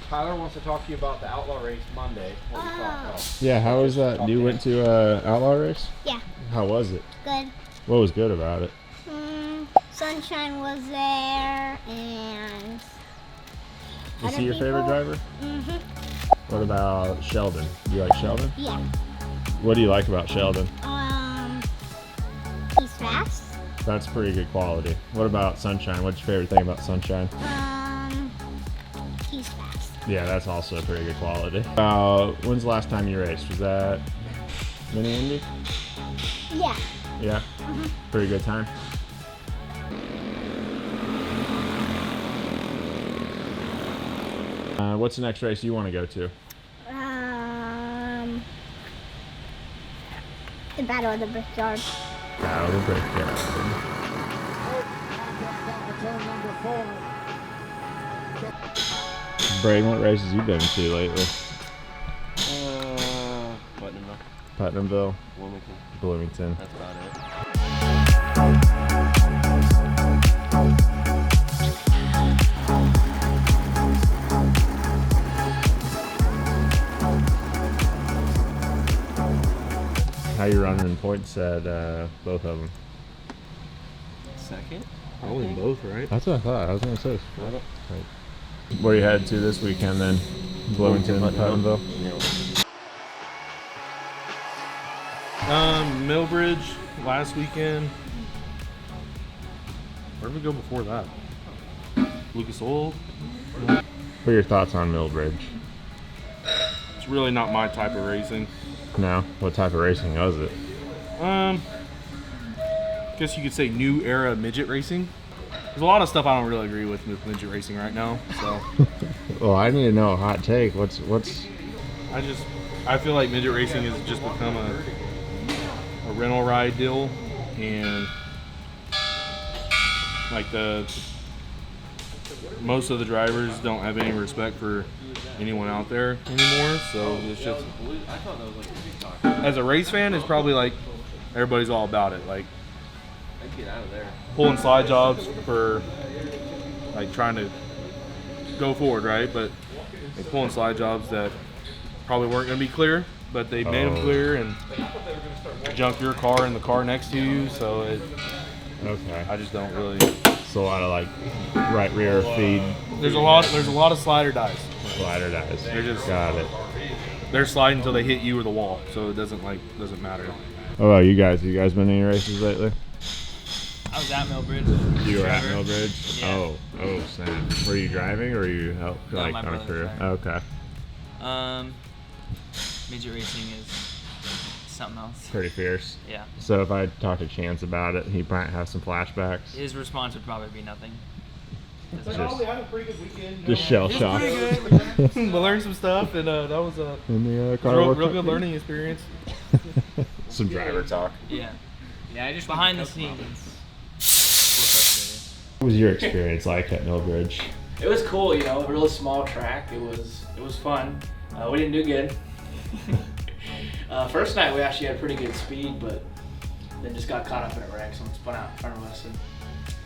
Tyler wants to talk to you about the Outlaw race Monday. What we thought of. Yeah, how was that? You went to Outlaw race? Yeah. How was it? Good. What was good about it? Sunshine was there, and Is he your favorite driver? Mm-hmm. What about Sheldon? You like Sheldon? Yeah. What do you like about Sheldon? He's fast. That's pretty good quality. What about Sunshine? What's your favorite thing about Sunshine? He's fast. Yeah, that's also a pretty good quality. When's the last time you raced? Was that Mini Indy? Yeah. Yeah? Pretty good time? What's the next race you want to go to? The Battle of the Brickyard. Battle of the Brickyard. Braden, what races you been to lately? Putnamville. Putnamville? Bloomington. Bloomington. That's about it. How you running in points at both of them? Second? Probably in both, right? That's what I thought. I was going to say. Where you headed to this weekend then? Bloomington, Putnamville? Millbridge last weekend. Where did we go before that? Lucas Oil. What are your thoughts on Millbridge? It's really not my type of racing. No? What type of racing was it? Guess you could say new era midget racing. There's a lot of stuff I don't really agree with midget racing right now. So Well, I need to know a hot take. What's I feel like midget racing has just become a rental ride deal, and like most of the drivers don't have any respect for anyone out there anymore. So it's just, as a race fan, it's probably like everybody's all about it, like Get out of there. pulling slide jobs for like trying to go forward, right? But they're pulling slide jobs that probably weren't going to be clear, but they made them clear and junk your car in the car next to you. So okay? I just don't really. It's a lot of like right rear feed There's a lot of slider dies. slider dies. They're just- Got it. They're sliding until they hit you or the wall, so it doesn't matter. Oh, well, you guys been to any races lately? I was at Millbridge. You were at Trevor. Millbridge? Yeah. Oh, snap. Were you driving or were you like my on a brother crew? was Okay. Midget racing is something else. Pretty fierce. Yeah. So if I talk to Chance about it, he might have some flashbacks. His response would probably be nothing. Just- we had a pretty good weekend. Just shell shock. We learned some stuff, and that was a In the car real workshop good meeting? learning experience. Some driver talk. Yeah. Yeah, I just Behind the went to Kokomo. scenes. We're frustrated. What was your experience like at Millbridge? It was cool, you know, a really small track. It was fun. We didn't do good. First night we actually had pretty good speed, but then just got caught up in a wreck. Someone spun out in front of us, and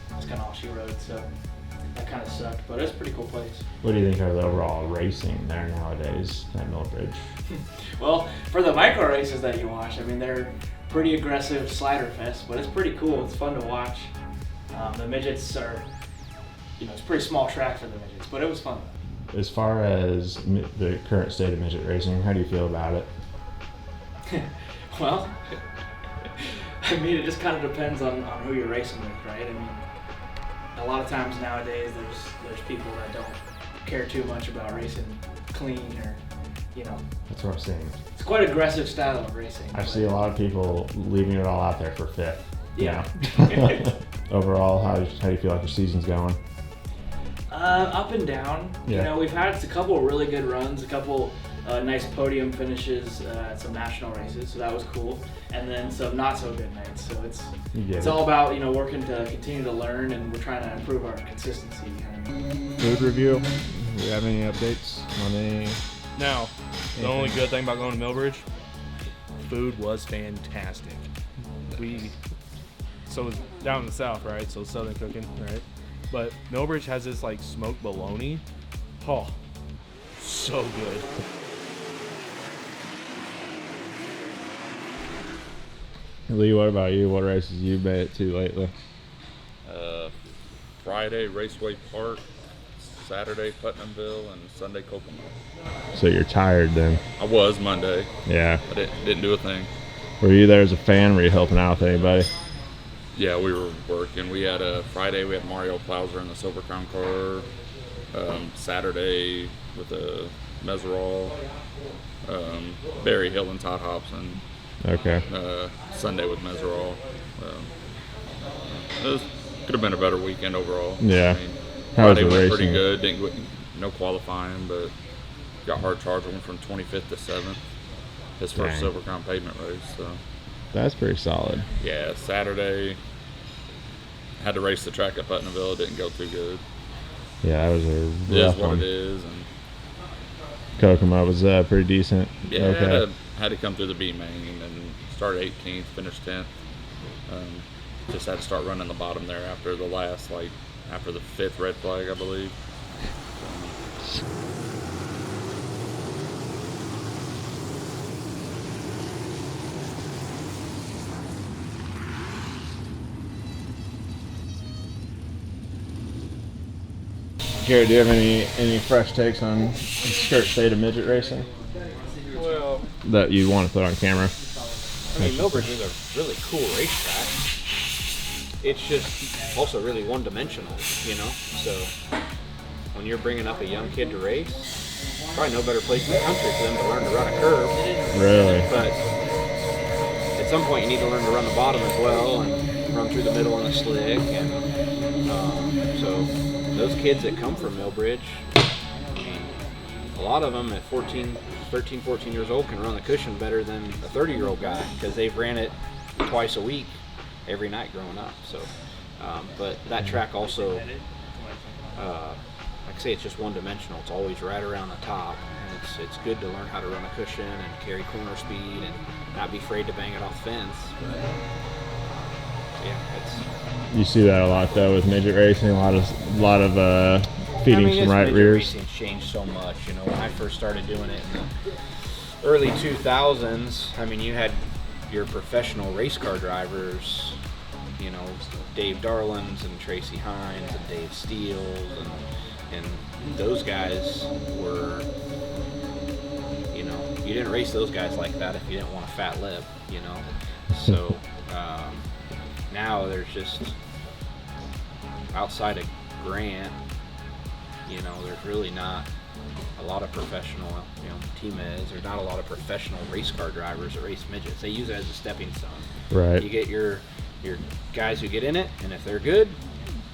that's kind of all she rode. So that kind of sucked, but it was a pretty cool place. What do you think of the overall racing there nowadays at Millbridge? Well, for the micro races that you watch, I mean, they're pretty aggressive slider fest, but it's pretty cool. It's fun to watch. The midgets are, you know, it's a pretty small track for the midgets, but it was fun. As far as the current state of midget racing, how do you feel about it? Well, I mean, it just kind of depends on who you're racing with, right? I mean, a lot of times nowadays there's people that don't care too much about racing clean, or, you know, That's what I'm saying. it's quite aggressive style of racing. I see a lot of people leaving it all out there for fifth. Yeah. Overall, how do you feel like your season's going? Up and down. Yeah. You know, we've had a couple of really good runs, a couple nice podium finishes at some national races, so that was cool. And then some not so good nights. So it's all about, you know, working to continue to learn, and we're trying to improve our consistency. Food review. Do you have any updates on any? Now, the only good thing about going to Millbridge, food was fantastic. So it's down in the south, right? So southern cooking, right? But Millbridge has this like smoked bologna. Oh, so good. Lee, what about you? What races you made it to lately? Friday, Raceway Park, Saturday, Putnamville, and Sunday, Kokomo. So you're tired then? I was Monday. Yeah. I didn't do a thing. Were you there as a fan? Were you helping out with anybody? Yeah, we were working. We had Friday, we had Mario Plauser in the Silver Crown car. Saturday with a Meserol. Barry Hill and Todd Hobson. Okay. Sunday with Meserol. It could have been a better weekend overall. Yeah. I mean, How was Friday the went racing? pretty good. Didn't go, no qualifying, but got hard charge went from 25th to 7th. His first Dang. Silver Crown pavement race. So That's pretty solid. yeah, Saturday had to race the track at Putnamville. It didn't go too good. Yeah, that was a It is rough what one. it is, and Kokomo was pretty decent. yeah, Okay. had to come through the B main and start 18th, finish 10th. Just had to start running the bottom there after the last, after the 5th red flag, I believe. Garrett, do you have any fresh takes on skirt state of midget racing Well, that you want to put on camera? I mean, Millbridge is a really cool racetrack. It's just also really one-dimensional, you know? So when you're bringing up a young kid to race, probably no better place in the country for them to learn to run a curve. Really? But at some point you need to learn to run the bottom as well and run through the middle on the slick. And so those kids that come from Millbridge, I mean, a lot of them at 13, 14 years old can run the cushion better than a 30-year-old guy because they've ran it twice a week every night growing up. So, but that track also, like I say, it's just one-dimensional. It's always right around the top, and it's good to learn how to run a cushion and carry corner speed and not be afraid to bang it off the fence. But yeah, it's. You see that a lot though with midget racing. A lot of feeding I mean, from right midget rears. Racing's changed so much. You know, when I first started doing it in the early 2000s, I mean, you had your professional race car drivers, you know, Dave Darlins and Tracy Hines and Dave Steele, and those guys were, you know, you didn't race those guys like that if you didn't want a fat lip, you know. So now there's just, outside of Grant, you know, there's really not a lot of professional, you know, team is. There's not a lot of professional race car drivers that race midgets. They use it as a stepping stone. Right. You get your guys who get in it, and if they're good,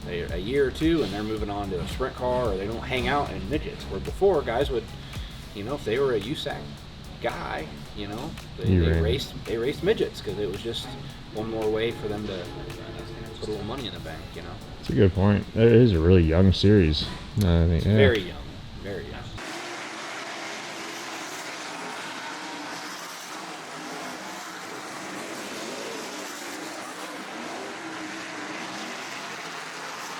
a year or two, and they're moving on to a sprint car, or they don't hang out in midgets. Where before, guys would, you know, if they were a USAC guy, you know, they raced midgets because it was just one more way for them to put a little money in the bank, you know. That's a good point. It is a really young series. I think, yeah. Very young, very young.